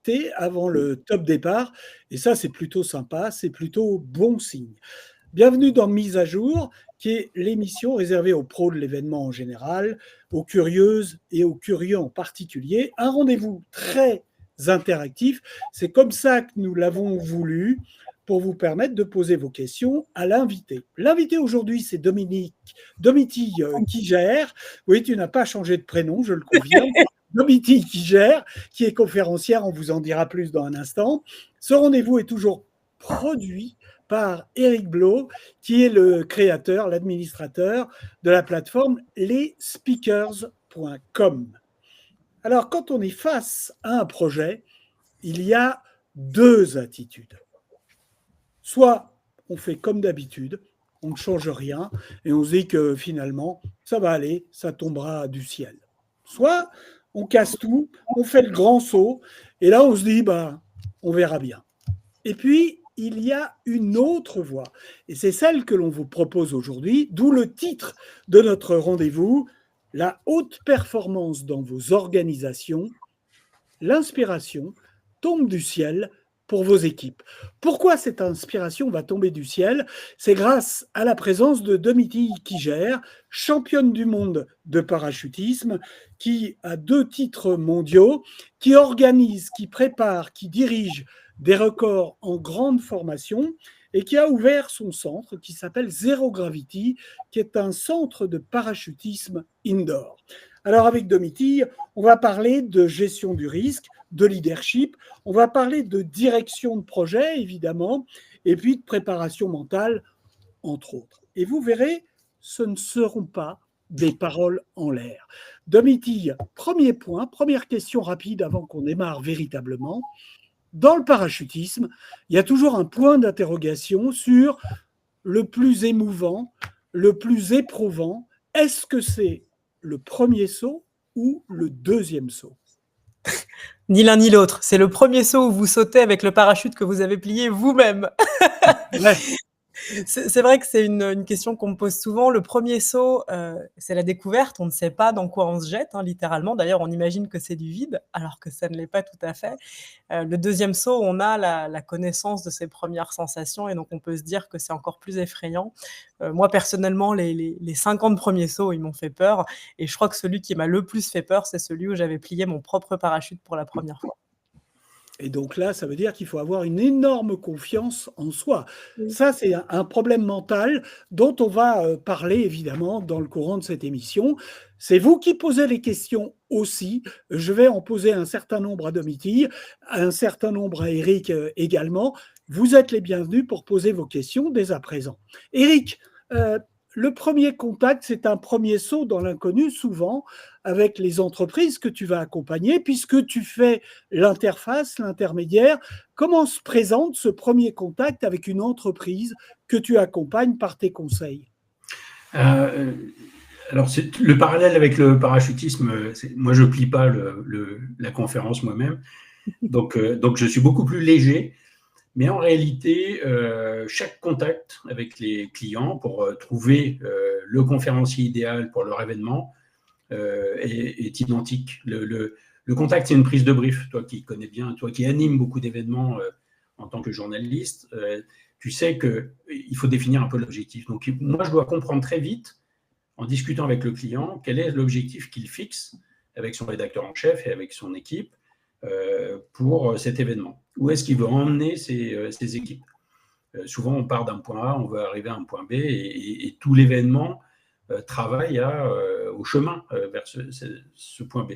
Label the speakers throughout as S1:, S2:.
S1: connecté avant le top départ. Et ça, c'est plutôt sympa, c'est plutôt bon signe. Bienvenue dans Mise à jour, qui est l'émission réservée aux pros de l'événement en général, aux curieuses et aux curieux en particulier. Un rendez-vous très interactif. C'est comme ça que nous l'avons voulu pour vous permettre de poser vos questions à l'invité. L'invité aujourd'hui, c'est Domitille Quijer. Oui, tu n'as pas changé de prénom, je le confirme. Domitille Quijer, qui est conférencière, on vous en dira plus dans un instant. Ce rendez-vous est toujours produit par Eric Blau, qui est le créateur, l'administrateur de la plateforme lesspeakers.com. Alors, quand on est face à un projet, il y a deux attitudes. Soit on fait comme d'habitude, on ne change rien et on se dit que finalement, ça va aller, ça tombera du ciel. Soit on casse tout, on fait le grand saut et là on se dit, on verra bien. Et puis, il y a une autre voie et c'est celle que l'on vous propose aujourd'hui, d'où le titre de notre rendez-vous, la haute performance dans vos organisations, l'inspiration tombe du ciel pour vos équipes. Pourquoi cette inspiration va tomber du ciel? C'est grâce à la présence de Domitille Quijer, championne du monde de parachutisme, qui a 2 titres mondiaux, qui organise, qui prépare, qui dirige des records en grande formation et qui a ouvert son centre qui s'appelle Zero Gravity, qui est un centre de parachutisme indoor. Alors avec Domitille, on va parler de gestion du risque, de leadership, on va parler de direction de projet, évidemment, et puis de préparation mentale, entre autres. Et vous verrez, ce ne seront pas des paroles en l'air. Domitille, premier point, première question rapide avant qu'on démarre véritablement. Dans le parachutisme, il y a toujours un point d'interrogation sur le plus émouvant, le plus éprouvant. Est-ce que c'est le premier saut ou le deuxième saut?
S2: Ni l'un ni l'autre. C'est le premier saut où vous sautez avec le parachute que vous avez plié vous-même.
S1: Ouais.
S2: C'est vrai que c'est une question qu'on me pose souvent. Le premier saut, c'est la découverte. On ne sait pas dans quoi on se jette, littéralement. D'ailleurs, on imagine que c'est du vide, alors que ça ne l'est pas tout à fait. Le deuxième saut, on a la connaissance de ses premières sensations et donc on peut se dire que c'est encore plus effrayant. Moi, personnellement, les 50 premiers sauts, ils m'ont fait peur. Et je crois que celui qui m'a le plus fait peur, c'est celui où j'avais plié mon propre parachute pour la première fois.
S1: Et donc là, ça veut dire qu'il faut avoir une énorme confiance en soi.
S2: Oui.
S1: Ça, c'est un problème mental dont on va parler évidemment dans le courant de cette émission. C'est vous qui posez les questions aussi. Je vais en poser un certain nombre à Domitille, un certain nombre à Eric également. Vous êtes les bienvenus pour poser vos questions dès à présent. Eric, le premier contact, c'est un premier saut dans l'inconnu, souvent, avec les entreprises que tu vas accompagner, puisque tu fais l'interface, l'intermédiaire. Comment se présente ce premier contact avec une entreprise que tu accompagnes par tes conseils?
S3: Alors, le parallèle avec le parachutisme, moi, je ne plie pas la conférence moi-même. Donc, je suis beaucoup plus léger. Mais en réalité, chaque contact avec les clients pour trouver le conférencier idéal pour leur événement est identique. Le contact, c'est une prise de brief. Toi qui connais bien, toi qui animes beaucoup d'événements en tant que journaliste, tu sais qu'il faut définir un peu l'objectif. Donc, moi, je dois comprendre très vite, en discutant avec le client, quel est l'objectif qu'il fixe avec son rédacteur en chef et avec son équipe pour cet événement. Où est-ce qu'il veut emmener ses équipes? Souvent, on part d'un point A, on veut arriver à un point B, et tout l'événement travaille au chemin vers ce point B.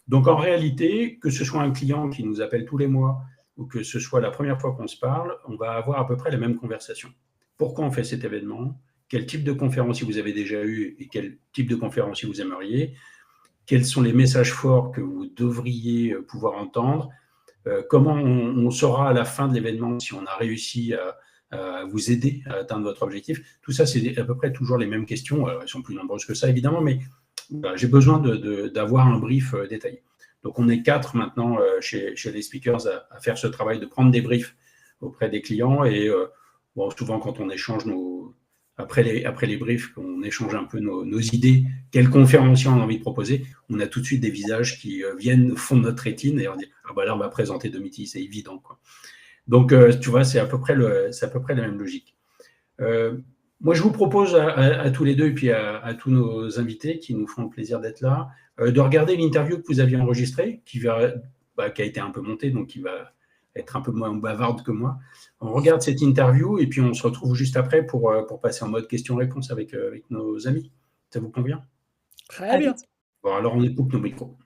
S3: Donc, en réalité, que ce soit un client qui nous appelle tous les mois ou que ce soit la première fois qu'on se parle, on va avoir à peu près les mêmes conversations. Pourquoi on fait cet événement? Quel type de conférencier vous avez déjà eu et quel type de conférencier vous aimeriez? Quels sont les messages forts que vous devriez pouvoir entendre? Comment on saura à la fin de l'événement si on a réussi à vous aider à atteindre votre objectif? Tout ça, c'est à peu près toujours les mêmes questions. Elles sont plus nombreuses que ça, évidemment, mais j'ai besoin d'avoir un brief détaillé. Donc, on est 4 maintenant chez les speakers à faire ce travail de prendre des briefs auprès des clients. Et souvent, quand on échange après les briefs, on échange un peu nos idées, quel conférencier on a envie de proposer, on a tout de suite des visages qui viennent au fond de notre rétine et on dit « Ah bah là, on va présenter Domiti, c'est évident, quoi. Donc, tu vois, c'est à peu près la même logique. Moi, je vous propose à tous les deux et puis à tous nos invités qui nous font le plaisir d'être là, de regarder l'interview que vous aviez enregistrée, qui a été un peu montée, donc qui va être un peu moins bavarde que moi. On regarde cette interview et puis on se retrouve juste après pour passer en mode question-réponse avec nos amis. Ça vous convient?
S1: Très bien.
S3: Bon, alors on écoute nos micros.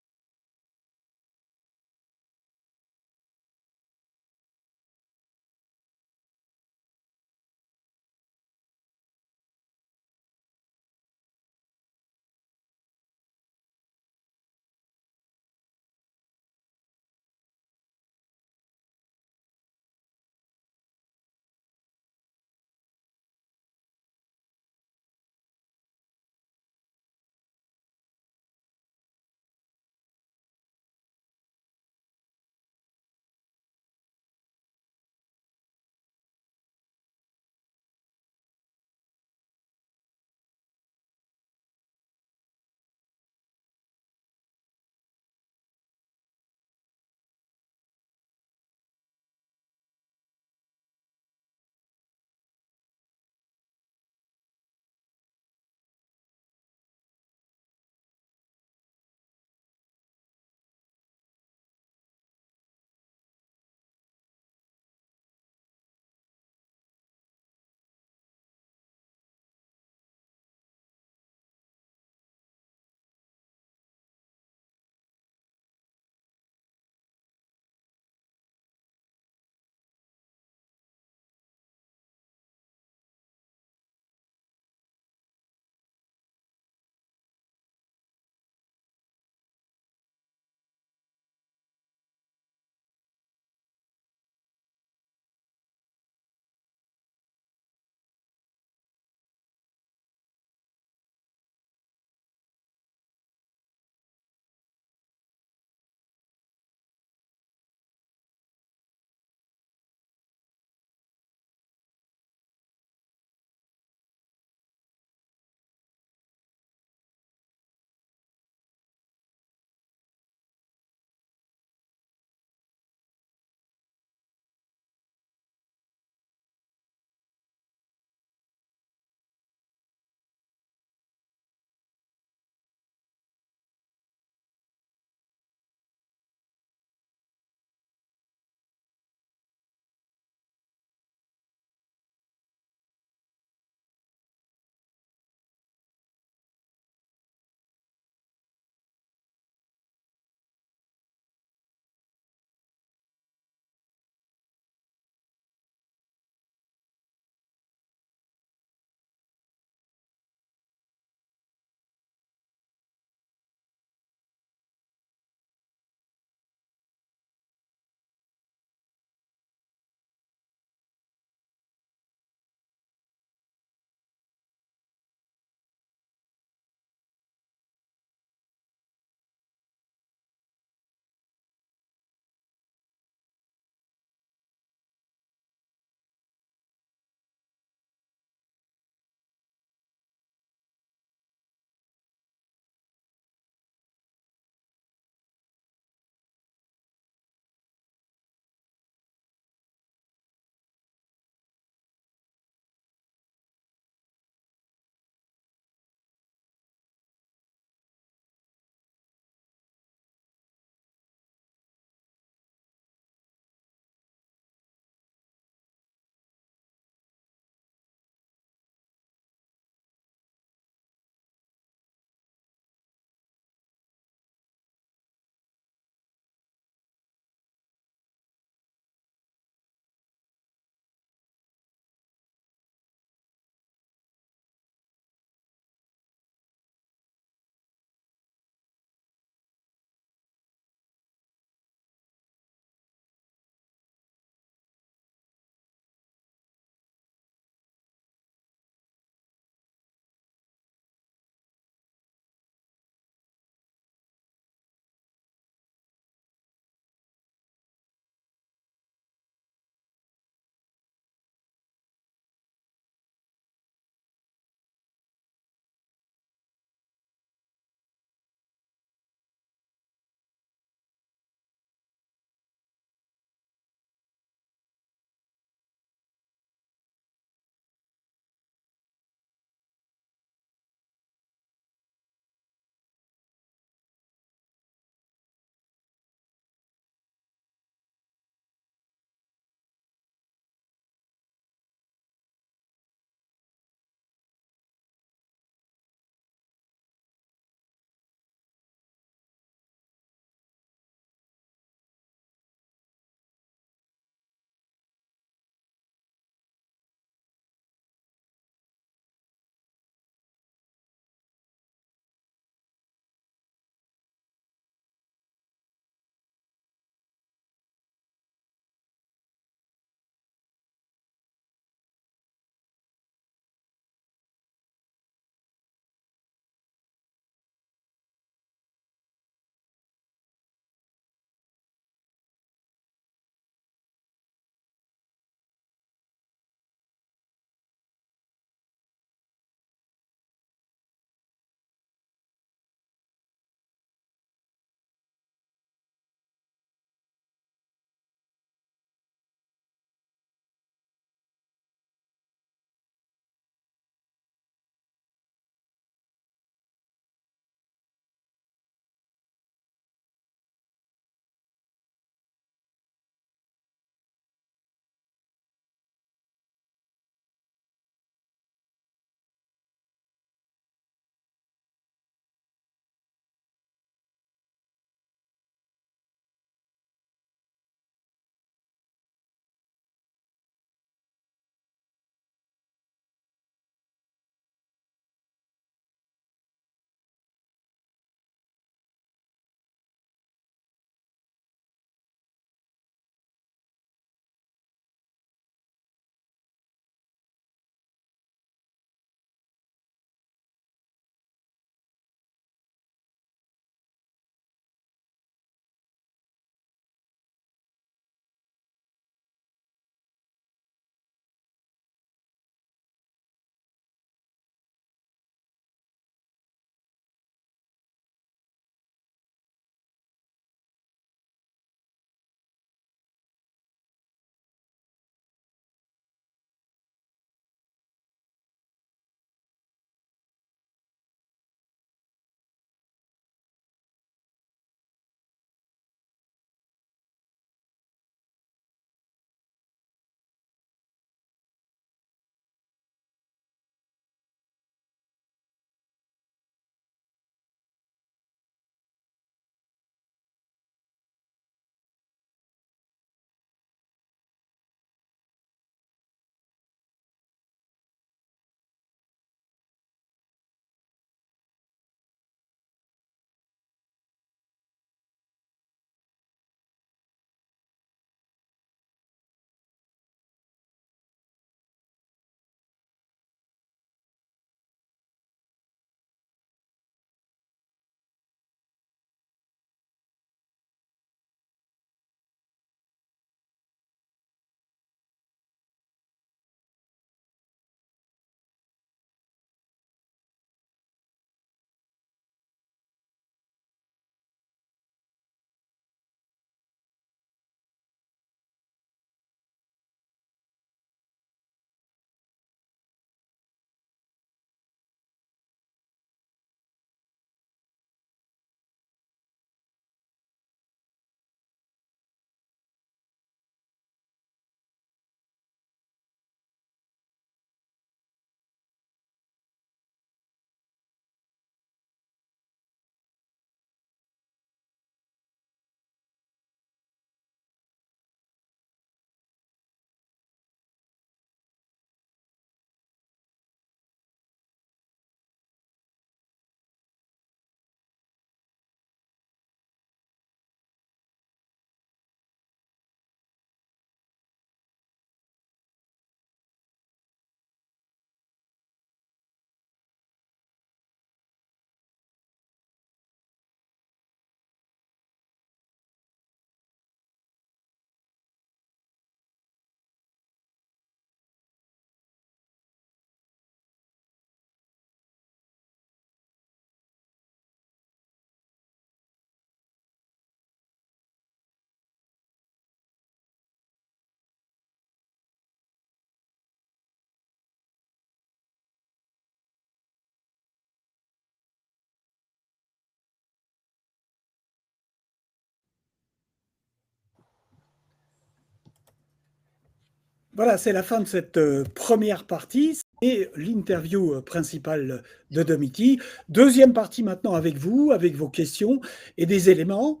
S1: Voilà, c'est la fin de cette première partie et l'interview principale de Domiti. Deuxième partie maintenant avec vous, avec vos questions et des éléments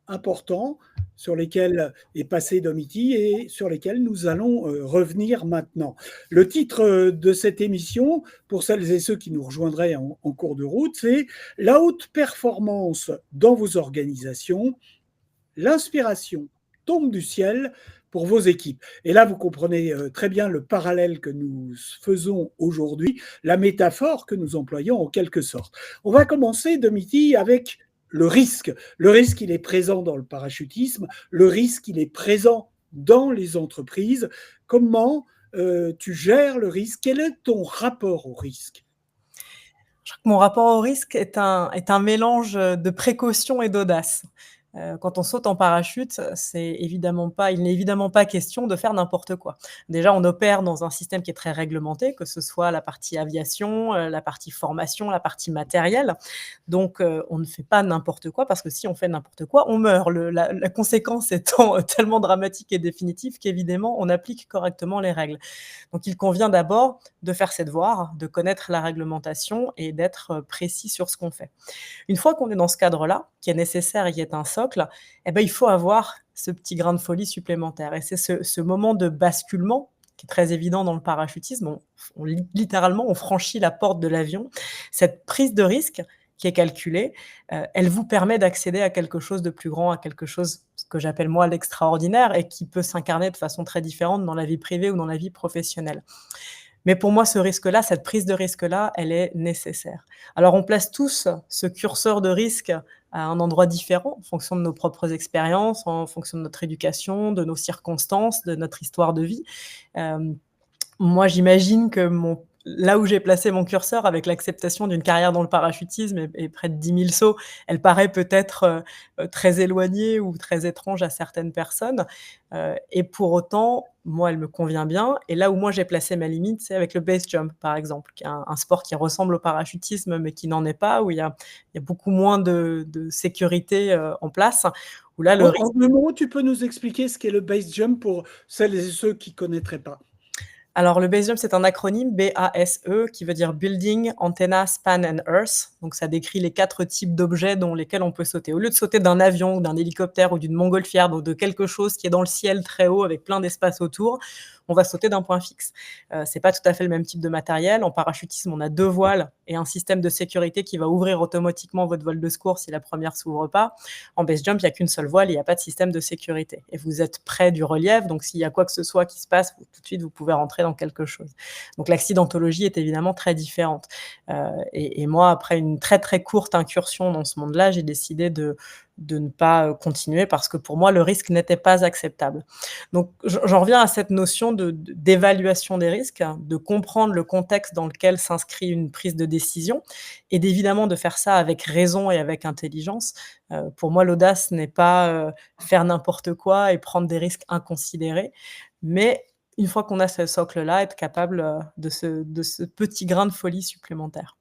S1: importants sur lesquels est passé Domiti et sur lesquels nous allons revenir maintenant. Le titre de cette émission, pour celles et ceux qui nous rejoindraient en cours de route, c'est La haute performance dans vos organisations, l'inspiration tombe du ciel pour vos équipes. Et là, vous comprenez très bien le parallèle que nous faisons aujourd'hui, la métaphore que nous employons en quelque sorte. On va commencer, Domiti, avec le risque. Le risque, il est présent dans le parachutisme, le risque, il est présent dans les entreprises. Comment tu gères le risque? Quel est ton rapport au risque?
S2: Je crois que mon rapport au risque est un mélange de précaution et d'audace. Quand on saute en parachute, il n'est évidemment pas question de faire n'importe quoi. Déjà, on opère dans un système qui est très réglementé, que ce soit la partie aviation, la partie formation, la partie matériel. Donc, on ne fait pas n'importe quoi parce que si on fait n'importe quoi, on meurt. La conséquence étant tellement dramatique et définitive qu'évidemment, on applique correctement les règles. Donc, il convient d'abord de faire ses devoirs, de connaître la réglementation et d'être précis sur ce qu'on fait. Une fois qu'on est dans ce cadre-là, qui est nécessaire et qui est un socle, il faut avoir ce petit grain de folie supplémentaire. Et c'est ce moment de basculement qui est très évident dans le parachutisme. Littéralement, on franchit la porte de l'avion. Cette prise de risque qui est calculée, elle vous permet d'accéder à quelque chose de plus grand, à quelque chose que j'appelle moi l'extraordinaire et qui peut s'incarner de façon très différente dans la vie privée ou dans la vie professionnelle. Mais pour moi, ce risque-là, cette prise de risque-là, elle est nécessaire. Alors, on place tous ce curseur de risque à un endroit différent, en fonction de nos propres expériences, en fonction de notre éducation, de nos circonstances, de notre histoire de vie. Moi, j'imagine que là où j'ai placé mon curseur avec l'acceptation d'une carrière dans le parachutisme et près de 10 000 sauts, elle paraît peut-être très éloignée ou très étrange à certaines personnes. Et pour autant, moi, elle me convient bien. Et là où moi, j'ai placé ma limite, c'est avec le base jump, par exemple, qui est un sport qui ressemble au parachutisme, mais qui n'en est pas, où il y a beaucoup moins de sécurité en place. Où là,
S1: En 2 mots, tu peux nous expliquer ce qu'est le base jump pour celles et ceux qui ne connaîtraient pas?
S2: Alors, le base jump, c'est un acronyme BASE qui veut dire Building, Antenna, Span and Earth. Donc, ça décrit les 4 types d'objets dans lesquels on peut sauter. Au lieu de sauter d'un avion ou d'un hélicoptère ou d'une montgolfière, donc de quelque chose qui est dans le ciel très haut avec plein d'espace autour, on va sauter d'un point fixe. C'est pas tout à fait le même type de matériel. En parachutisme, on a 2 voiles et un système de sécurité qui va ouvrir automatiquement votre voile de secours si la première s'ouvre pas. En base jump, il n'y a qu'une seule voile, il n'y a pas de système de sécurité. Et vous êtes près du relief, donc s'il y a quoi que ce soit qui se passe, tout de suite, vous pouvez rentrer dans quelque chose. Donc l'accidentologie est évidemment très différente. Et moi, après une très très courte incursion dans ce monde-là, j'ai décidé de ne pas continuer parce que pour moi, le risque n'était pas acceptable. Donc, j'en reviens à cette notion d'évaluation des risques, de comprendre le contexte dans lequel s'inscrit une prise de décision et d'évidemment de faire ça avec raison et avec intelligence. Pour moi, l'audace n'est pas faire n'importe quoi et prendre des risques inconsidérés, mais une fois qu'on a ce socle-là, être capable de ce petit grain de folie supplémentaire.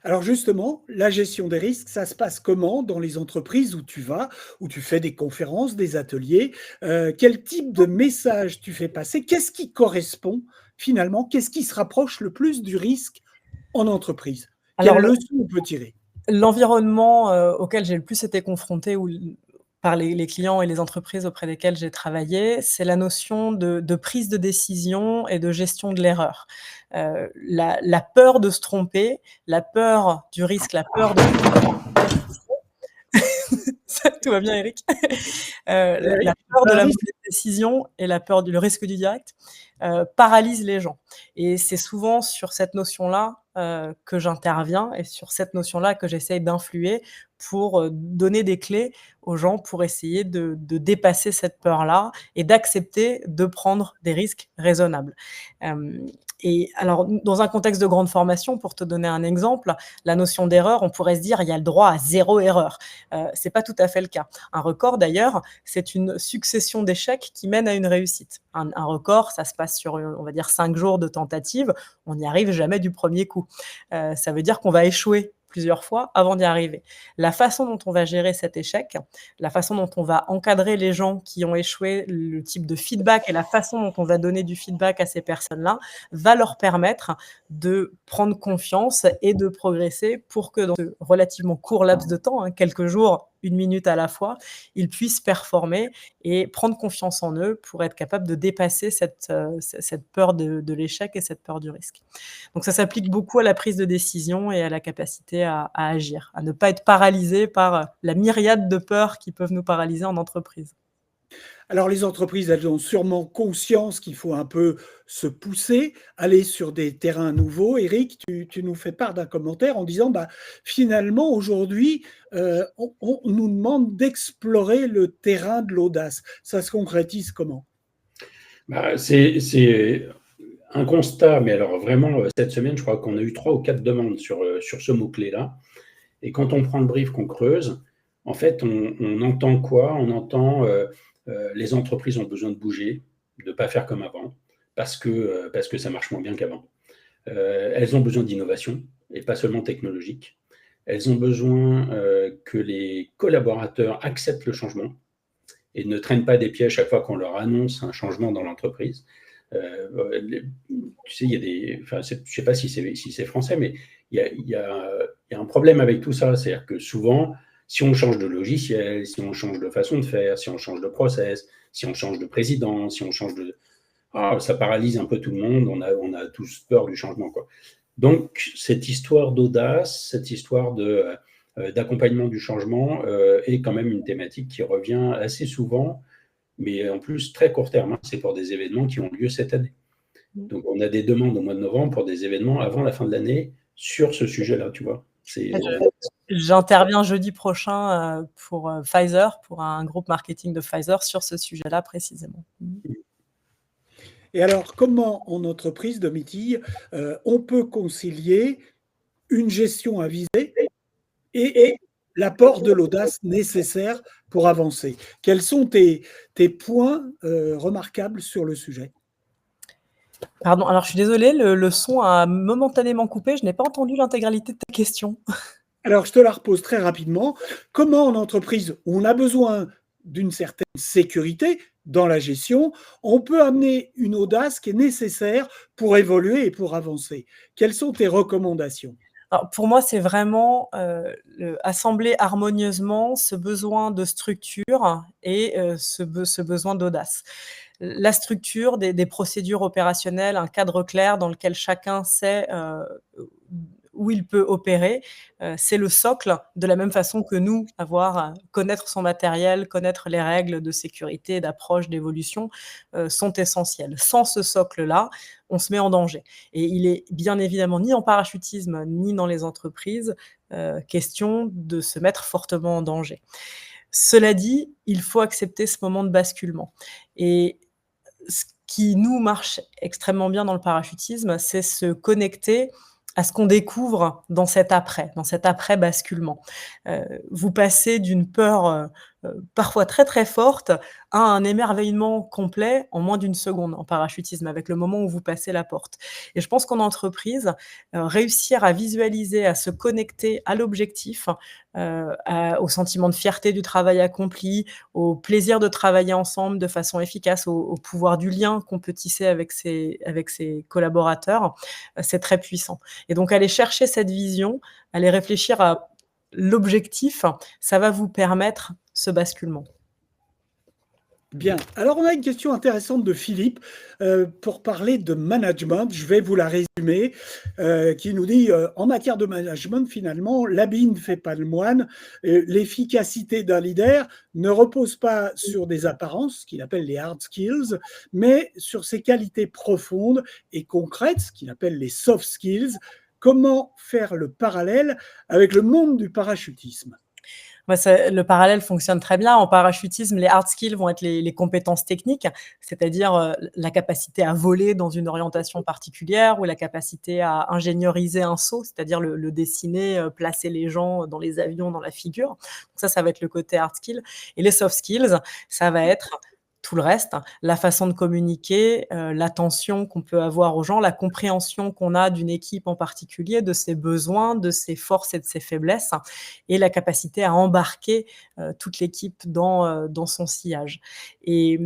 S1: Alors justement, la gestion des risques, ça se passe comment dans les entreprises où tu vas, où tu fais des conférences, des ateliers? Quel type de message tu fais passer? Qu'est-ce qui correspond finalement? Qu'est-ce qui se rapproche le plus du risque en entreprise? Quelle
S2: Alors,
S1: leçon on peut tirer?
S2: l'environnement auquel j'ai le plus été confrontée par les clients et les entreprises auprès desquelles j'ai travaillé, c'est la notion de prise de décision et de gestion de l'erreur. La peur de se tromper, la peur du risque, la peur de tout va bien, Eric? La peur de la mauvaise décision et la peur le risque du direct paralyse les gens. Et c'est souvent sur cette notion-là que j'interviens et sur cette notion-là que j'essaye d'influer pour donner des clés aux gens pour essayer de dépasser cette peur-là et d'accepter de prendre des risques raisonnables. Et alors, dans un contexte de grande formation, pour te donner un exemple, la notion d'erreur, on pourrait se dire il y a le droit à 0 erreur. C'est pas tout à fait le cas. Un record, d'ailleurs, c'est une succession d'échecs qui mène à une réussite. Un record, ça se passe sur, on va dire, 5 jours de tentative. On n'y arrive jamais du premier coup. Ça veut dire qu'on va échouer plusieurs fois avant d'y arriver. La façon dont on va gérer cet échec, la façon dont on va encadrer les gens qui ont échoué, le type de feedback et la façon dont on va donner du feedback à ces personnes-là, va leur permettre de prendre confiance et de progresser pour que dans ce relativement court laps de temps, hein, quelques jours, 1 minute à la fois, ils puissent performer et prendre confiance en eux pour être capables de dépasser cette peur de l'échec et cette peur du risque. Donc ça s'applique beaucoup à la prise de décision et à la capacité à agir, à ne pas être paralysé par la myriade de peurs qui peuvent nous paralyser en entreprise.
S1: Alors les entreprises, elles ont sûrement conscience qu'il faut un peu se pousser, aller sur des terrains nouveaux. Eric, tu nous fais part d'un commentaire en disant, bah, finalement, aujourd'hui, on nous demande d'explorer le terrain de l'audace. Ça se concrétise comment?
S3: Bah, c'est un constat, mais alors vraiment, cette semaine, je crois qu'on a eu 3 ou 4 demandes sur ce mot-clé-là. Et quand on prend le brief, qu'on creuse, en fait, on entend quoi? On entend les entreprises ont besoin de bouger, de ne pas faire comme avant, parce que ça marche moins bien qu'avant. Elles ont besoin d'innovation, et pas seulement technologique. Elles ont besoin que les collaborateurs acceptent le changement et ne traînent pas des pieds à chaque fois qu'on leur annonce un changement dans l'entreprise. Tu sais, il y a des, enfin, je ne sais pas si c'est français, mais il y a un problème avec tout ça. C'est-à-dire que souvent, si on change de logiciel, si on change de façon de faire, si on change de process, si on change de président, si on change de... ça paralyse un peu tout le monde, on a tous peur du changement, quoi. Donc, cette histoire d'audace, cette histoire d'accompagnement du changement est quand même une thématique qui revient assez souvent, mais en plus très court terme. C'est pour des événements qui ont lieu cette année. Donc, on a des demandes au mois de novembre pour des événements avant la fin de l'année sur ce sujet-là, tu vois.
S2: J'interviens jeudi prochain pour Pfizer, pour un groupe marketing de Pfizer sur ce sujet-là précisément.
S1: Et alors, comment en entreprise, Domitille, on peut concilier une gestion avisée et l'apport de l'audace nécessaire pour avancer? Quels sont tes points remarquables sur le sujet?
S2: Pardon, alors je suis désolée, le son a momentanément coupé, je n'ai pas entendu l'intégralité de ta question.
S1: Alors, je te la repose très rapidement. Comment en entreprise où on a besoin d'une certaine sécurité dans la gestion, on peut amener une audace qui est nécessaire pour évoluer et pour avancer? Quelles sont tes recommandations?
S2: Alors, pour moi, c'est vraiment assembler harmonieusement ce besoin de structure et ce besoin d'audace. La structure, des procédures opérationnelles, un cadre clair dans lequel chacun sait où il peut opérer, c'est le socle, de la même façon que nous, connaître son matériel, connaître les règles de sécurité, d'approche, d'évolution, sont essentielles. Sans ce socle-là, on se met en danger. Et il est bien évidemment ni en parachutisme, ni dans les entreprises, question de se mettre fortement en danger. Cela dit, il faut accepter ce moment de basculement. Et ce qui nous marche extrêmement bien dans le parachutisme, c'est se connecter à ce qu'on découvre dans cet après-basculement. Vous passez d'une peur parfois très très forte à un émerveillement complet en moins d'1 seconde en parachutisme, avec le moment où vous passez la porte. Et je pense qu'en entreprise, réussir à visualiser, à se connecter à l'objectif, au sentiment de fierté du travail accompli, au plaisir de travailler ensemble de façon efficace, au pouvoir du lien qu'on peut tisser avec ses collaborateurs, c'est très puissant. Et donc aller chercher cette vision, aller réfléchir à l'objectif, ça va vous permettre ce basculement.
S1: Bien. Alors, on a une question intéressante de Philippe pour parler de management. Je vais vous la résumer, qui nous dit en matière de management, finalement, l'habit ne fait pas le moine. L'efficacité d'un leader ne repose pas sur des apparences, ce qu'il appelle les hard skills, mais sur ses qualités profondes et concrètes, ce qu'il appelle les soft skills. Comment faire le parallèle avec le monde du parachutisme?
S2: Le parallèle fonctionne très bien. En parachutisme, les hard skills vont être les compétences techniques, c'est-à-dire la capacité à voler dans une orientation particulière ou la capacité à ingénieriser un saut, c'est-à-dire le dessiner, placer les gens dans les avions, dans la figure. Donc ça va être le côté hard skill. Et les soft skills, ça va être tout le reste, hein, la façon de communiquer, l'attention qu'on peut avoir aux gens, la compréhension qu'on a d'une équipe en particulier, de ses besoins, de ses forces et de ses faiblesses, hein, et la capacité à embarquer, toute l'équipe dans son sillage. Et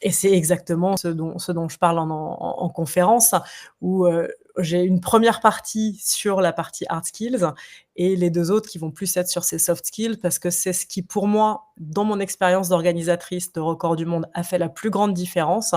S2: et c'est exactement ce dont je parle en conférence, où, j'ai une première partie sur la partie hard skills et les 2 autres qui vont plus être sur ces soft skills, parce que c'est ce qui, pour moi, dans mon expérience d'organisatrice de record du monde, a fait la plus grande différence,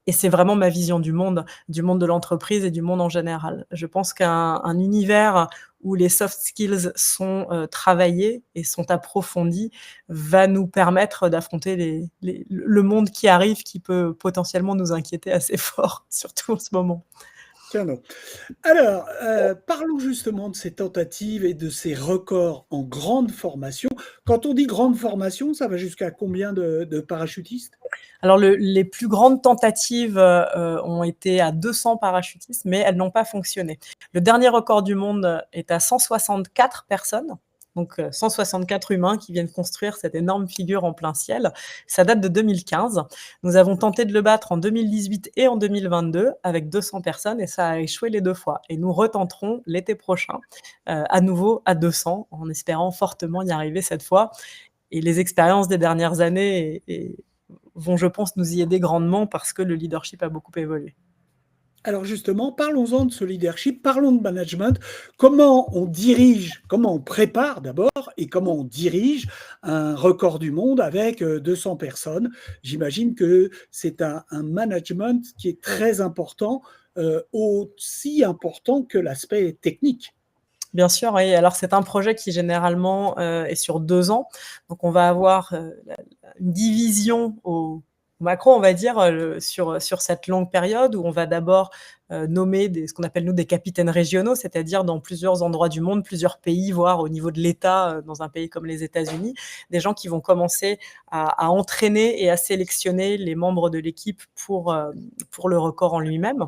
S2: et c'est vraiment ma vision du monde de l'entreprise et du monde en général. Je pense qu'un univers où les soft skills sont, travaillés et sont approfondis va nous permettre d'affronter le monde qui arrive, qui peut potentiellement nous inquiéter assez fort, surtout en ce moment.
S1: Tiens donc. Alors, parlons justement de ces tentatives et de ces records en grande formation. Quand on dit grande formation, ça va jusqu'à combien de parachutistes?
S2: Alors les plus grandes tentatives, ont été à 200 parachutistes, mais elles n'ont pas fonctionné. Le dernier record du monde, est à 164 personnes, donc 164 humains qui viennent construire cette énorme figure en plein ciel. Ça date de 2015. Nous avons tenté de le battre en 2018 et en 2022 avec 200 personnes, et ça a échoué les 2 fois, et nous retenterons l'été prochain, à nouveau à 200, en espérant fortement y arriver cette fois, et les expériences des dernières années vont, je pense, nous y aider grandement, parce que le leadership a beaucoup évolué.
S1: Alors justement, parlons-en de ce leadership, parlons de management. Comment on dirige, comment on prépare d'abord et comment on dirige un record du monde avec 200 personnes? J'imagine que c'est un management qui est très important, aussi important que l'aspect technique.
S2: Bien sûr, oui. Alors c'est un projet qui généralement, est sur 2 ans. Donc on va avoir, une division au macro, on va dire, sur cette longue période, où on va d'abord, nommer ce qu'on appelle nous des capitaines régionaux, c'est-à-dire dans plusieurs endroits du monde, plusieurs pays, voire au niveau de l'État, dans un pays comme les États-Unis. Des gens qui vont commencer à entraîner et à sélectionner les membres de l'équipe pour le record en lui-même.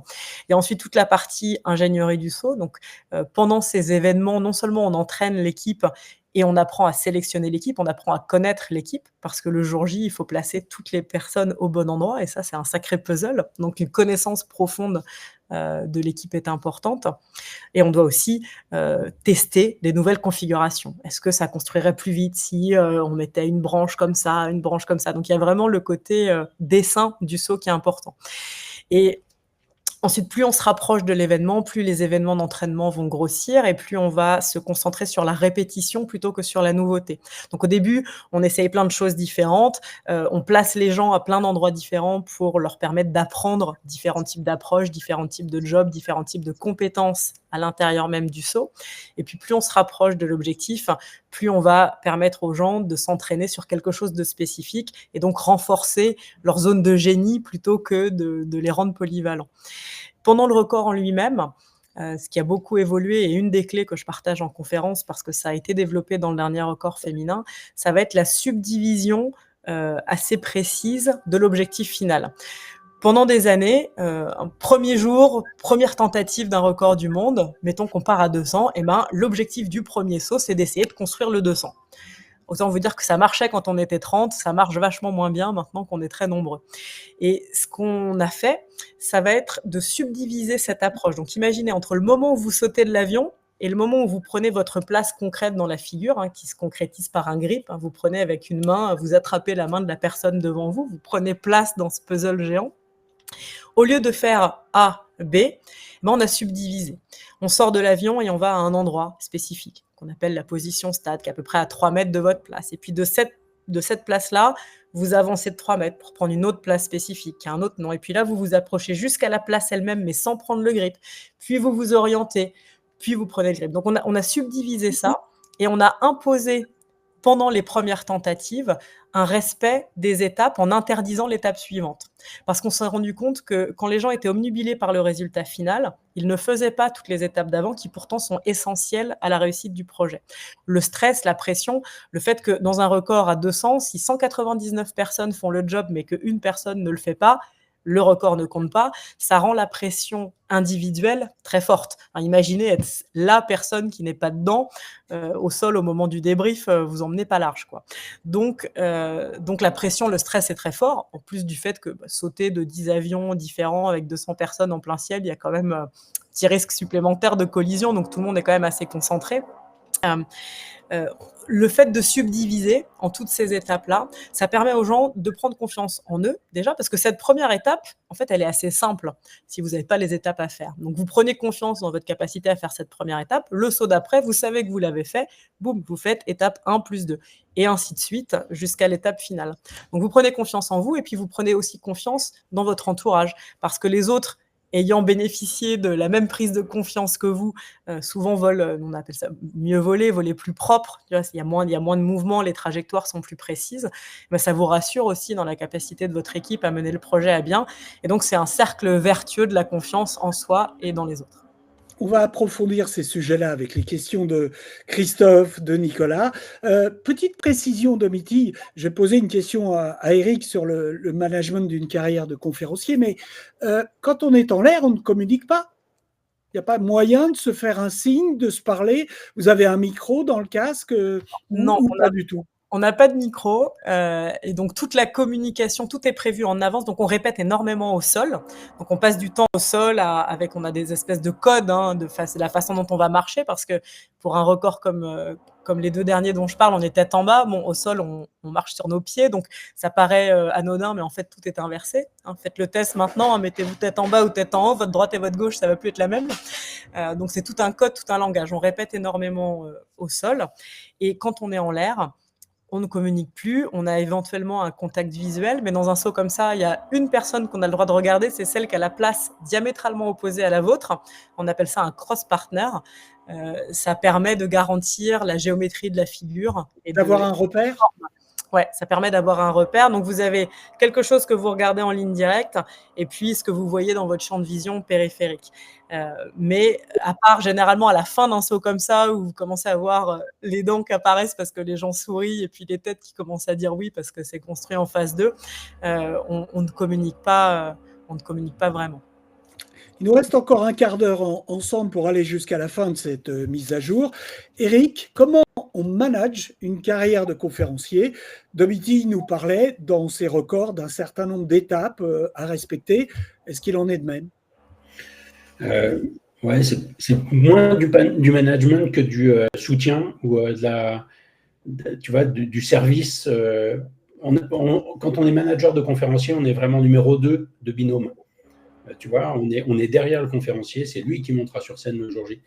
S2: Et ensuite toute la partie ingénierie du saut. Donc, pendant ces événements, non seulement on entraîne l'équipe et on apprend à sélectionner l'équipe, on apprend à connaître l'équipe, parce que le jour J, il faut placer toutes les personnes au bon endroit, et ça, c'est un sacré puzzle. Donc une connaissance profonde, de l'équipe est importante, et on doit aussi, tester les nouvelles configurations. Est-ce que ça construirait plus vite si, on mettait une branche comme ça, une branche comme ça? Donc il y a vraiment le côté, dessin du saut qui est important. Et ensuite, plus on se rapproche de l'événement, plus les événements d'entraînement vont grossir, et plus on va se concentrer sur la répétition plutôt que sur la nouveauté. Donc au début, on essaye plein de choses différentes, on place les gens à plein d'endroits différents pour leur permettre d'apprendre différents types d'approches, différents types de jobs, différents types de compétences à l'intérieur même du saut. Et puis plus on se rapproche de l'objectif, plus on va permettre aux gens de s'entraîner sur quelque chose de spécifique, et donc renforcer leur zone de génie plutôt que de les rendre polyvalents. Pendant le record en lui-même, ce qui a beaucoup évolué, et une des clés que je partage en conférence, parce que ça a été développé dans le dernier record féminin, ça va être la subdivision, assez précise de l'objectif final. Pendant des années, un premier jour, première tentative d'un record du monde, mettons qu'on part à 200, et ben, l'objectif du premier saut, c'est d'essayer de construire le 200. Autant vous dire que ça marchait quand on était 30, ça marche vachement moins bien maintenant qu'on est très nombreux. Et ce qu'on a fait, ça va être de subdiviser cette approche. Donc imaginez, entre le moment où vous sautez de l'avion et le moment où vous prenez votre place concrète dans la figure, hein, qui se concrétise par un grip, hein, vous prenez avec une main, vous attrapez la main de la personne devant vous, vous prenez place dans ce puzzle géant. Au lieu de faire A, B, ben on a subdivisé. On sort de l'avion et on va à un endroit spécifique, qu'on appelle la position stade, qui est à peu près à 3 mètres de votre place. Et puis de cette place-là, vous avancez de 3 mètres pour prendre une autre place spécifique, qui a un autre nom. Et puis là, vous vous approchez jusqu'à la place elle-même, mais sans prendre le grip. Puis vous vous orientez, puis vous prenez le grip. Donc on a subdivisé ça, et on a imposé, pendant les premières tentatives, un respect des étapes en interdisant l'étape suivante. Parce qu'on s'est rendu compte que quand les gens étaient obnubilés par le résultat final, ils ne faisaient pas toutes les étapes d'avant, qui pourtant sont essentielles à la réussite du projet. Le stress, la pression, le fait que dans un record à 200, si 199 personnes font le job mais qu'une personne ne le fait pas, le record ne compte pas, ça rend la pression individuelle très forte. Enfin, imaginez être la personne qui n'est pas dedans, au sol au moment du débrief, vous emmenez pas large, quoi. Donc la pression, le stress est très fort, en plus du fait que sauter de 10 avions différents avec 200 personnes en plein ciel, il y a quand même petit risque supplémentaire de collision, donc tout le monde est quand même assez concentré. Le fait de subdiviser en toutes ces étapes-là, ça permet aux gens de prendre confiance en eux, déjà, parce que cette première étape, en fait, elle est assez simple si vous n'avez pas les étapes à faire. Donc, vous prenez confiance dans votre capacité à faire cette première étape. Le saut d'après, vous savez que vous l'avez fait. Boum, vous faites étape 1 plus 2. Et ainsi de suite jusqu'à l'étape finale. Donc, vous prenez confiance en vous et puis vous prenez aussi confiance dans votre entourage parce que les autres, ayant bénéficié de la même prise de confiance que vous, souvent volent, on appelle ça mieux voler plus propre. Tu vois, il y a moins de mouvements, les trajectoires sont plus précises. Mais ça vous rassure aussi dans la capacité de votre équipe à mener le projet à bien. Et donc, c'est un cercle vertueux de la confiance en soi et dans les autres.
S1: On va approfondir ces sujets-là avec les questions de Christophe, de Nicolas. Petite précision, Domitille, j'ai posé une question à Eric sur le management d'une carrière de conférencier, mais quand on est en l'air, on ne communique pas. Il n'y a pas moyen de se faire un signe, de se parler. Vous avez un micro dans le casque
S2: Non,
S1: ou pas du tout?
S2: On n'a pas de micro et donc toute la communication, tout est prévu en avance. Donc on répète énormément au sol. Donc on passe du temps au sol on a des espèces de codes de la façon dont on va marcher parce que pour un record comme les 2 derniers dont je parle, on est tête en bas. Bon, au sol, on marche sur nos pieds, donc ça paraît anodin, mais en fait tout est inversé. Faites le test maintenant, mettez-vous tête en bas ou tête en haut, votre droite et votre gauche, ça va plus être la même. Donc c'est tout un code, tout un langage. On répète énormément au sol et quand on est en l'air, on ne communique plus, on a éventuellement un contact visuel, mais dans un saut comme ça, il y a une personne qu'on a le droit de regarder, c'est celle qui a la place diamétralement opposée à la vôtre. On appelle ça un cross-partner. Ça permet de garantir la géométrie de la figure. Et
S1: d'avoir un repère.
S2: Ouais, ça permet d'avoir un repère. Donc, vous avez quelque chose que vous regardez en ligne directe et puis ce que vous voyez dans votre champ de vision périphérique. Mais à part généralement à la fin d'un saut comme ça où vous commencez à voir les dents qui apparaissent parce que les gens sourient et puis les têtes qui commencent à dire oui parce que c'est construit en phase 2, on ne communique pas vraiment.
S1: Il nous reste encore un quart d'heure ensemble pour aller jusqu'à la fin de cette mise à jour. Eric, comment on manage une carrière de conférencier? Domitille nous parlait dans ses records d'un certain nombre d'étapes à respecter. Est-ce qu'il en est de même?
S3: Ouais, c'est moins du management que du soutien ou du service. Quand on est manager de conférencier, on est vraiment numéro 2 de binôme. Tu vois, on est derrière le conférencier, c'est lui qui montera sur scène le jour J.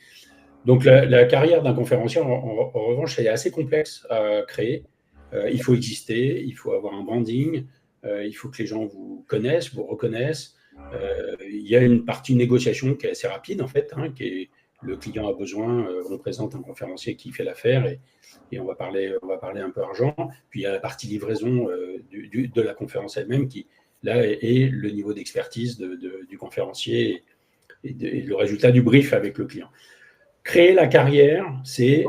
S3: Donc la carrière d'un conférencier, en revanche, elle est assez complexe à créer. Il faut exister, il faut avoir un branding, il faut que les gens vous connaissent, vous reconnaissent. Il y a une partie négociation qui est assez rapide, en fait, le client a besoin, on présente un conférencier qui fait l'affaire et on va parler un peu argent. Puis il y a la partie livraison de la conférence elle-même qui, là, est le niveau d'expertise du conférencier et le résultat du brief avec le client. Créer la carrière, c'est,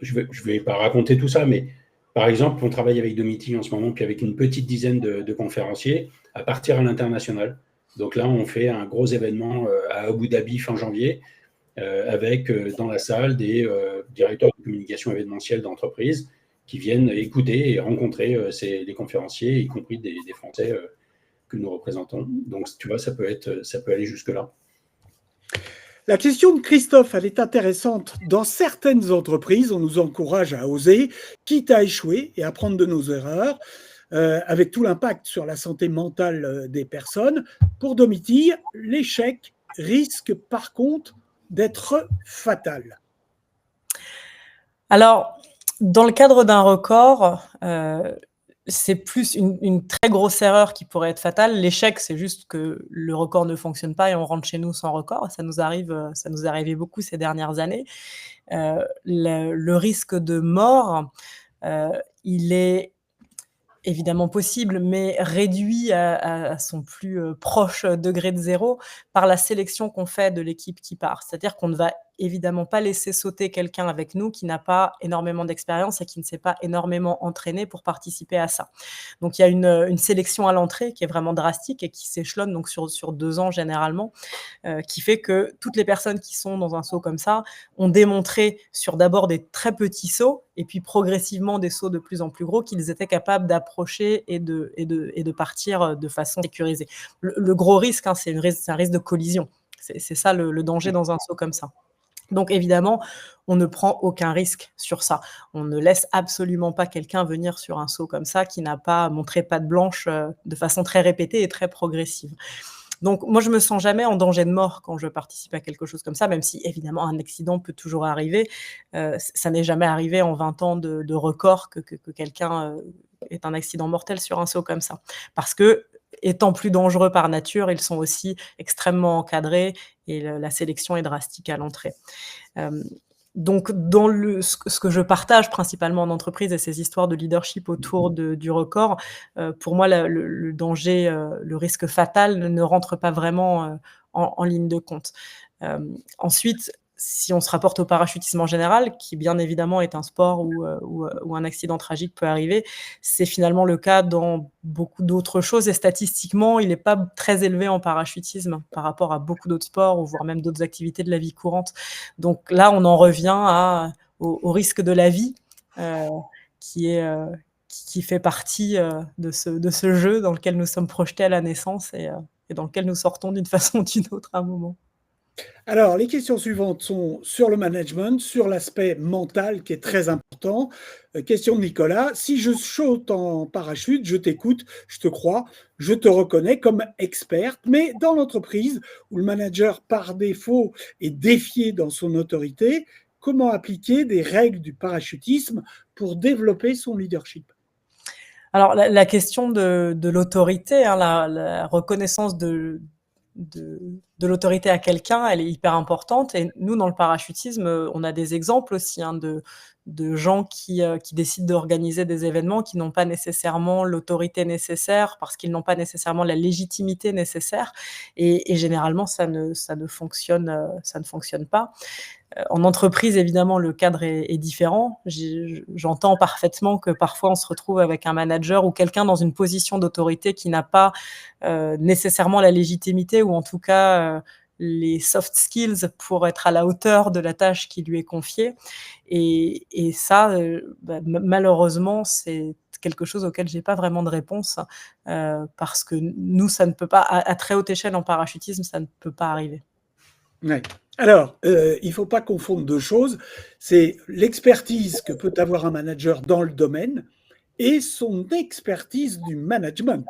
S3: je vais pas raconter tout ça, mais par exemple, on travaille avec Domitille en ce moment, puis avec une petite dizaine de conférenciers à partir à l'international. Donc là, on fait un gros événement à Abu Dhabi fin janvier, avec dans la salle des directeurs de communication événementielle d'entreprises qui viennent écouter et rencontrer les conférenciers, y compris des Français que nous représentons. Donc, tu vois, ça peut aller jusque-là.
S1: La question de Christophe, elle est intéressante. Dans certaines entreprises, on nous encourage à oser, quitte à échouer et à apprendre de nos erreurs, avec tout l'impact sur la santé mentale des personnes. Pour Domitille, l'échec risque par contre d'être fatal.
S2: Alors, dans le cadre d'un record, c'est plus une très grosse erreur qui pourrait être fatale. L'échec, c'est juste que le record ne fonctionne pas et on rentre chez nous sans record. Ça nous est arrivé beaucoup ces dernières années. Le risque de mort, il est évidemment possible, mais réduit à son plus proche degré de zéro par la sélection qu'on fait de l'équipe qui part. C'est-à-dire qu'on ne va évidemment pas laisser sauter quelqu'un avec nous qui n'a pas énormément d'expérience et qui ne s'est pas énormément entraîné pour participer à ça. Donc il y a une sélection à l'entrée qui est vraiment drastique et qui s'échelonne donc sur 2 ans généralement, qui fait que toutes les personnes qui sont dans un saut comme ça ont démontré sur d'abord des très petits sauts et puis progressivement des sauts de plus en plus gros qu'ils étaient capables d'approcher et de partir de façon sécurisée. Le gros risque, hein, c'est un risque de collision. C'est ça le danger dans un saut comme ça. Donc évidemment, on ne prend aucun risque sur ça. On ne laisse absolument pas quelqu'un venir sur un saut comme ça qui n'a pas montré patte blanche de façon très répétée et très progressive. Donc moi, je me sens jamais en danger de mort quand je participe à quelque chose comme ça, même si évidemment un accident peut toujours arriver. Ça n'est jamais arrivé en 20 ans de record que quelqu'un ait un accident mortel sur un saut comme ça. Parce que, étant plus dangereux par nature, ils sont aussi extrêmement encadrés et la sélection est drastique à l'entrée. Donc dans ce que je partage principalement en entreprise et ces histoires de leadership autour du record, pour moi le danger, le risque fatal ne rentre pas vraiment, en ligne de compte. Ensuite, si on se rapporte au parachutisme en général, qui bien évidemment est un sport où un accident tragique peut arriver, c'est finalement le cas dans beaucoup d'autres choses et statistiquement, il n'est pas très élevé en parachutisme par rapport à beaucoup d'autres sports ou voire même d'autres activités de la vie courante. Donc là, on en revient au risque de la vie, qui fait partie de ce jeu dans lequel nous sommes projetés à la naissance et dans lequel nous sortons d'une façon ou d'une autre à un moment.
S1: Alors, les questions suivantes sont sur le management, sur l'aspect mental qui est très important. Question de Nicolas. Si je saute en parachute, je t'écoute, je te crois, je te reconnais comme experte, mais dans l'entreprise où le manager par défaut est défié dans son autorité, comment appliquer des règles du parachutisme pour développer son leadership?
S2: Alors la question de l'autorité, hein, la reconnaissance de l'autorité à quelqu'un, elle est hyper importante et nous, dans le parachutisme, on a des exemples aussi, hein, de gens qui décident d'organiser des événements qui n'ont pas nécessairement l'autorité nécessaire parce qu'ils n'ont pas nécessairement la légitimité nécessaire et généralement ça ne fonctionne pas. En entreprise, évidemment, le cadre est différent. J'entends parfaitement que parfois on se retrouve avec un manager ou quelqu'un dans une position d'autorité qui n'a pas nécessairement la légitimité ou en tout cas les soft skills pour être à la hauteur de la tâche qui lui est confiée. Et ça, malheureusement, c'est quelque chose auquel j'ai pas vraiment de réponse parce que nous, ça ne peut pas, à très haute échelle en parachutisme, ça ne peut pas arriver.
S1: Ouais. Alors, il ne faut pas confondre deux choses. C'est l'expertise que peut avoir un manager dans le domaine et son expertise du management.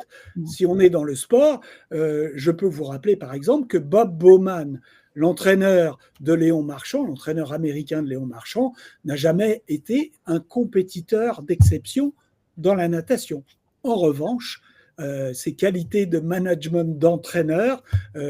S1: Si on est dans le sport, je peux vous rappeler par exemple que Bob Bowman, l'entraîneur de Léon Marchand, l'entraîneur américain de Léon Marchand, n'a jamais été un compétiteur d'exception dans la natation. En revanche, ses qualités de management d'entraîneur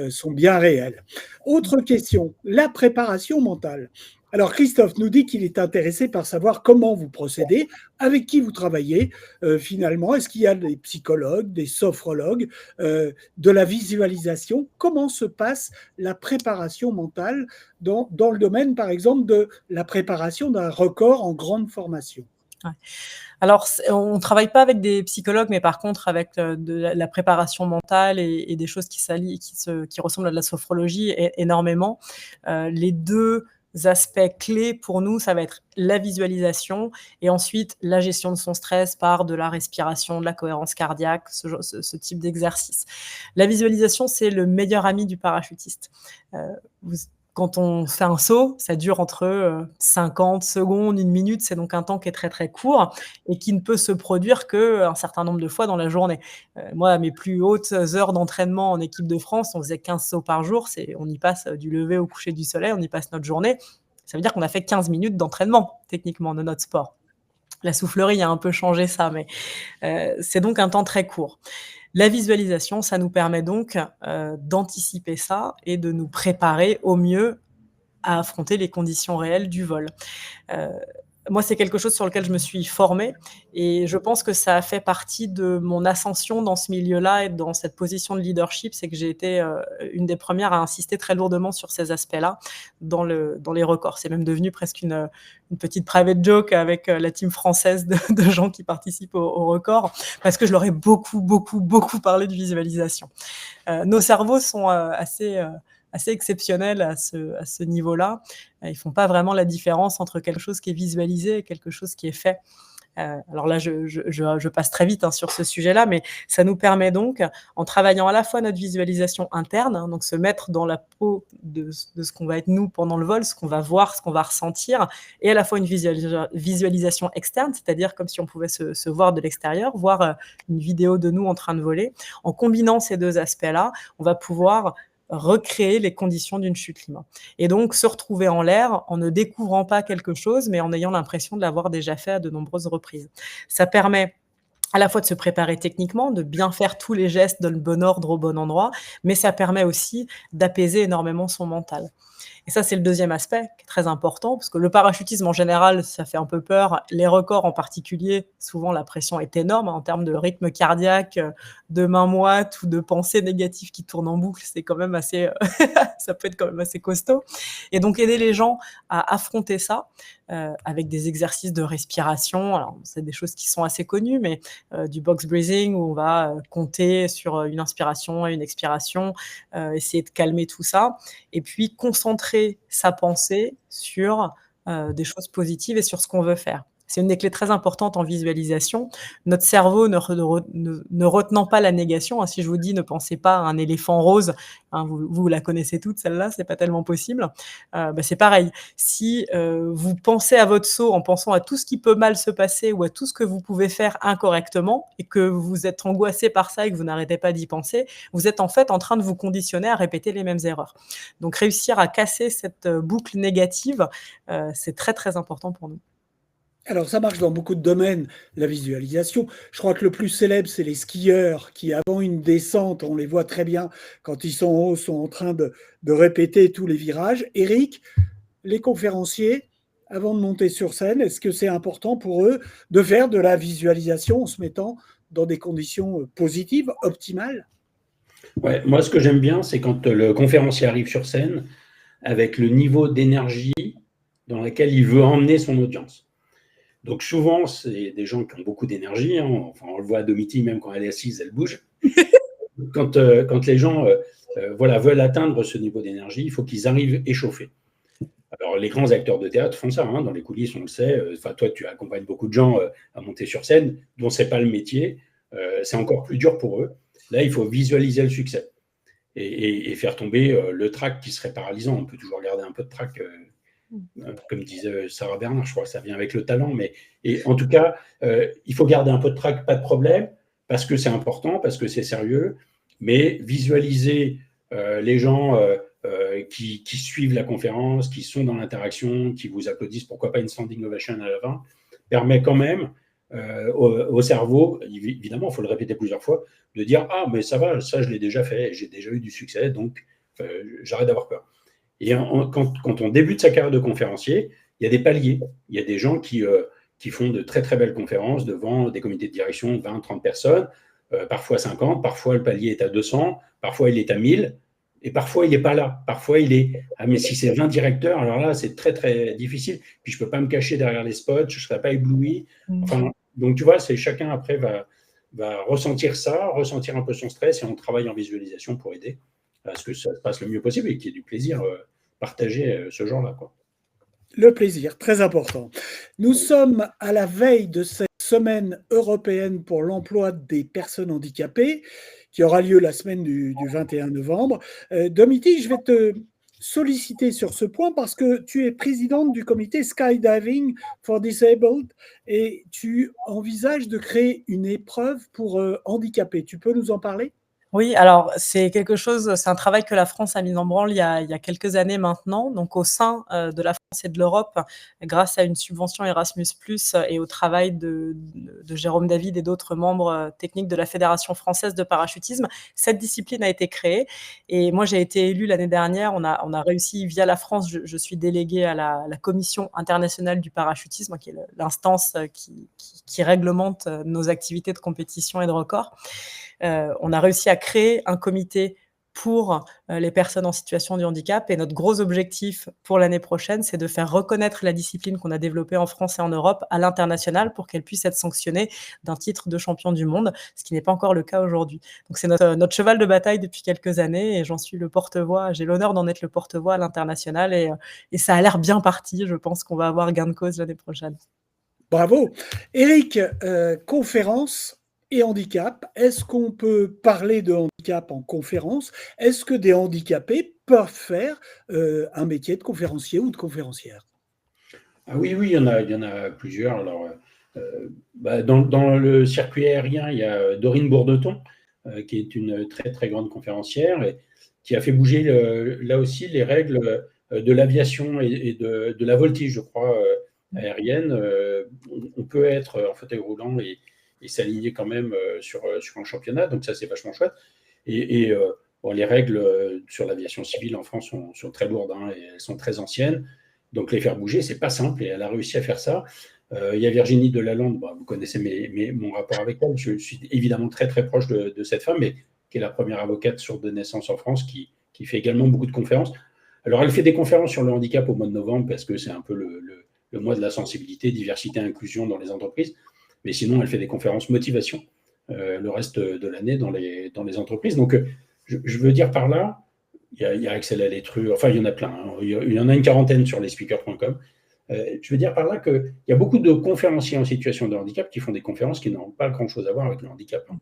S1: sont bien réelles. Autre question, la préparation mentale. Alors Christophe nous dit qu'il est intéressé par savoir comment vous procédez, avec qui vous travaillez finalement. Est-ce qu'il y a des psychologues, des sophrologues, de la visualisation? Comment se passe la préparation mentale dans le domaine, par exemple, de la préparation d'un record en grande formation?
S2: Ouais. Alors, on ne travaille pas avec des psychologues, mais par contre avec de la préparation mentale et des choses qui ressemblent à de la sophrologie énormément. Les deux aspects clés pour nous, ça va être la visualisation et ensuite la gestion de son stress par de la respiration, de la cohérence cardiaque, ce type d'exercice. La visualisation, c'est le meilleur ami du parachutiste. Quand on fait un saut, ça dure entre 50 secondes, 1 minute, c'est donc un temps qui est très, très court et qui ne peut se produire qu'un certain nombre de fois dans la journée. Moi, à mes plus hautes heures d'entraînement en équipe de France, on faisait 15 sauts par jour, on y passe du lever au coucher du soleil, on y passe notre journée. Ça veut dire qu'on a fait 15 minutes d'entraînement, techniquement, de notre sport. La soufflerie a un peu changé ça, mais c'est donc un temps très court. La visualisation, ça nous permet donc d'anticiper ça et de nous préparer au mieux à affronter les conditions réelles du vol. Moi, c'est quelque chose sur lequel je me suis formée et je pense que ça a fait partie de mon ascension dans ce milieu-là et dans cette position de leadership. C'est que j'ai été une des premières à insister très lourdement sur ces aspects-là dans les records. C'est même devenu presque une petite private joke avec la team française de gens qui participent au record, parce que je leur ai beaucoup parlé de visualisation. Nos cerveaux sont assez exceptionnels à ce niveau-là. Ils font pas vraiment la différence entre quelque chose qui est visualisé et quelque chose qui est fait. Alors là, je passe très vite sur ce sujet-là, mais ça nous permet donc, en travaillant à la fois notre visualisation interne, donc se mettre dans la peau de ce qu'on va être nous pendant le vol, ce qu'on va voir, ce qu'on va ressentir, et à la fois une visualisation externe, c'est-à-dire comme si on pouvait se voir de l'extérieur, voir une vidéo de nous en train de voler. En combinant ces deux aspects-là, on va pouvoir recréer les conditions d'une chute libre. Et donc, se retrouver en l'air en ne découvrant pas quelque chose, mais en ayant l'impression de l'avoir déjà fait à de nombreuses reprises. Ça permet à la fois de se préparer techniquement, de bien faire tous les gestes dans le bon ordre, au bon endroit, mais ça permet aussi d'apaiser énormément son mental. Et ça, c'est le deuxième aspect qui est très important, parce que le parachutisme, en général, ça fait un peu peur. Les records en particulier, souvent, la pression est énorme en termes de rythme cardiaque, de main moite ou de pensées négatives qui tournent en boucle. C'est quand même assez, ça peut être quand même assez costaud. Et donc, aider les gens à affronter ça avec des exercices de respiration. Alors, c'est des choses qui sont assez connues, mais du box breathing, où on va compter sur une inspiration et une expiration, essayer de calmer tout ça, et puis concentrer sa pensée sur des choses positives et sur ce qu'on veut faire. C'est une des clés très importantes en visualisation. Notre cerveau ne retenant pas la négation, si je vous dis ne pensez pas à un éléphant rose, vous la connaissez toutes, celle-là, c'est pas tellement possible. C'est pareil. Si vous pensez à votre saut en pensant à tout ce qui peut mal se passer ou à tout ce que vous pouvez faire incorrectement et que vous êtes angoissé par ça et que vous n'arrêtez pas d'y penser, vous êtes en fait en train de vous conditionner à répéter les mêmes erreurs. Donc réussir à casser cette boucle négative, c'est très très important pour nous.
S1: Alors, ça marche dans beaucoup de domaines, la visualisation. Je crois que le plus célèbre, c'est les skieurs qui, avant une descente, on les voit très bien quand ils sont en haut, sont en train de répéter tous les virages. Eric, les conférenciers, avant de monter sur scène, est-ce que c'est important pour eux de faire de la visualisation en se mettant dans des conditions positives, optimales?
S3: Ouais, moi, ce que j'aime bien, c'est quand le conférencier arrive sur scène avec le niveau d'énergie dans lequel il veut emmener son audience. Donc souvent, c'est des gens qui ont beaucoup d'énergie. Enfin, on le voit à Domiti, même quand elle est assise, elle bouge. Quand les gens veulent atteindre ce niveau d'énergie, il faut qu'ils arrivent échauffés. Alors, les grands acteurs de théâtre font ça. Dans les coulisses, on le sait. Toi, tu accompagnes beaucoup de gens à monter sur scène, dont ce n'est pas le métier. C'est encore plus dur pour eux. Là, il faut visualiser le succès et faire tomber le trac qui serait paralysant. On peut toujours garder un peu de trac comme disait Sarah Bernard, je crois que ça vient avec le talent, et en tout cas, il faut garder un peu de trac, pas de problème, parce que c'est important, parce que c'est sérieux, mais visualiser les gens qui suivent la conférence, qui sont dans l'interaction, qui vous applaudissent, pourquoi pas une standing ovation à la fin, permet quand même au cerveau, évidemment, il faut le répéter plusieurs fois, de dire « Ah, mais ça va, ça je l'ai déjà fait, j'ai déjà eu du succès, donc j'arrête d'avoir peur ». Et quand on débute sa carrière de conférencier, il y a des paliers. Il y a des gens qui font de très, très belles conférences devant des comités de direction de 20, 30 personnes, parfois 50, parfois le palier est à 200, parfois il est à 1000, et parfois il n'est pas là. Parfois il est « Ah, mais si c'est 20 directeurs, alors là, c'est très, très difficile. Puis je ne peux pas me cacher derrière les spots, je ne serai pas ébloui. » Enfin, donc, tu vois, chacun après va ressentir ça, ressentir un peu son stress, et on travaille en visualisation pour aider à ce que ça se passe le mieux possible et qu'il y ait du plaisir partagé ce genre-là.
S1: Le plaisir, très important. Nous sommes à la veille de cette semaine européenne pour l'emploi des personnes handicapées qui aura lieu la semaine du 21 novembre. Domiti, je vais te solliciter sur ce point parce que tu es présidente du comité Skydiving for Disabled et tu envisages de créer une épreuve pour handicapés. Tu peux nous en parler ?
S2: Oui, alors c'est un travail que la France a mis en branle il y a quelques années maintenant. Donc au sein, de la France et de l'Europe, grâce à une subvention Erasmus+ et au travail de Jérôme David et d'autres membres, techniques de la Fédération française de parachutisme, cette discipline a été créée et moi j'ai été élue l'année dernière. On a réussi via la France, je suis déléguée à la Commission internationale du parachutisme, qui est l'instance, qui réglemente, nos activités de compétition et de record. On a réussi à créer un comité pour les personnes en situation de handicap et notre gros objectif pour l'année prochaine, c'est de faire reconnaître la discipline qu'on a développée en France et en Europe à l'international pour qu'elle puisse être sanctionnée d'un titre de champion du monde, ce qui n'est pas encore le cas aujourd'hui. Donc c'est notre cheval de bataille depuis quelques années et j'en suis le porte-voix. J'ai l'honneur d'en être le porte-voix à l'international et ça a l'air bien parti. Je pense qu'on va avoir gain de cause l'année prochaine.
S1: Bravo. Éric, conférence et handicap. Est-ce qu'on peut parler de handicap en conférence? Est-ce que des handicapés peuvent faire un métier de conférencier ou de conférencière?
S3: Ah oui, il y en a plusieurs. Alors, dans le circuit aérien, il y a Dorine Bourdeton, qui est une très très grande conférencière et qui a fait bouger là aussi les règles de l'aviation et de la voltige, je crois, aérienne. On peut être en fauteuil roulant et s'aligner quand même sur un championnat, donc ça c'est vachement chouette. Bon, les règles sur l'aviation civile en France sont très lourdes, hein, et elles sont très anciennes. Donc les faire bouger, c'est pas simple et elle a réussi à faire ça. Il y a Virginie Delalande, vous connaissez mon rapport avec elle. Je suis évidemment très très proche de cette femme, mais qui est la première avocate sourde de naissance en France, qui fait également beaucoup de conférences. Alors elle fait des conférences sur le handicap au mois de novembre parce que c'est un peu le mois de la sensibilité, diversité, inclusion dans les entreprises. Mais sinon, elle fait des conférences motivation le reste de l'année dans les entreprises. Donc je veux dire par là, il y a Axel Alétru, enfin il y en a plein, hein. Il y en a une quarantaine sur lesspeakers.com. Je veux dire par là qu'il y a beaucoup de conférenciers en situation de handicap qui font des conférences qui n'ont pas grand-chose à voir avec le handicap, hein.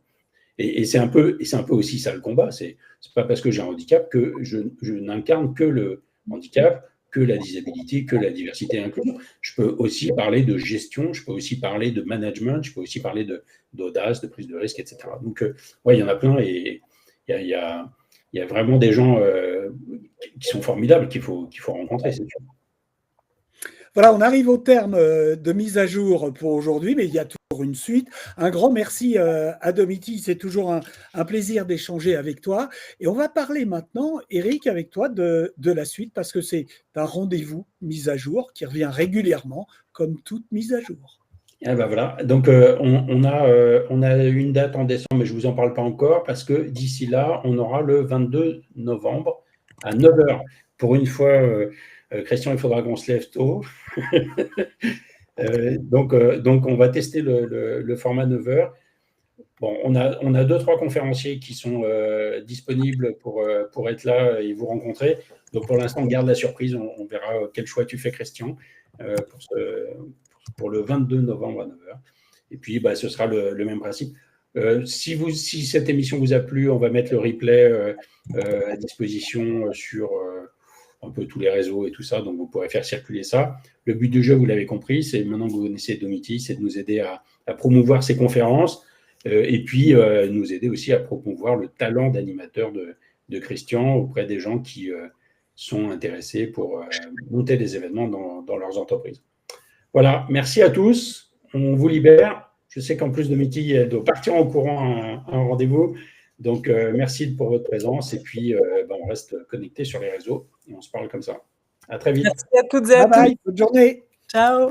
S3: Et c'est un peu aussi ça le combat. C'est pas parce que j'ai un handicap que je n'incarne que le handicap, que la disabilité, que la diversité et l'inclusion. Je peux aussi parler de gestion, je peux aussi parler de management, je peux aussi parler d'audace, de prise de risque, etc. Donc, ouais, il y en a plein et il y a vraiment des gens qui sont formidables qu'il faut rencontrer, c'est sûr.
S1: Voilà, on arrive au terme de mise à jour pour aujourd'hui, mais il y a toujours une suite. Un grand merci à Domiti, c'est toujours un plaisir d'échanger avec toi. Et on va parler maintenant, Éric, avec toi de la suite, parce que c'est un rendez-vous mise à jour qui revient régulièrement, comme toute mise à jour.
S3: Et ben voilà, donc on a une date en décembre, mais je ne vous en parle pas encore, parce que d'ici là, on aura le 22 novembre à 9h. Pour une fois, Christian, il faudra qu'on se lève tôt. Donc, on va tester le format 9h. Bon, on a 2-3 conférenciers qui sont disponibles pour être là et vous rencontrer. Donc, pour l'instant, on garde la surprise. On verra quel choix tu fais, Christian, pour le 22 novembre à 9h. Et puis, ce sera le même principe. Si cette émission vous a plu, on va mettre le replay à disposition sur un peu tous les réseaux et tout ça, donc vous pourrez faire circuler ça. Le but du jeu, vous l'avez compris, c'est maintenant que vous connaissez Domiti, c'est de nous aider à promouvoir ces conférences et puis nous aider aussi à promouvoir le talent d'animateur de Christian auprès des gens qui sont intéressés pour monter des événements dans leurs entreprises. Voilà, merci à tous. On vous libère. Je sais qu'en plus Domiti doit partir en courant à un rendez-vous. Donc, merci pour votre présence. Et puis, on reste connectés sur les réseaux et on se parle comme ça. À très vite.
S2: Merci à toutes et à tous.
S1: Bye bye, bonne journée.
S2: Ciao.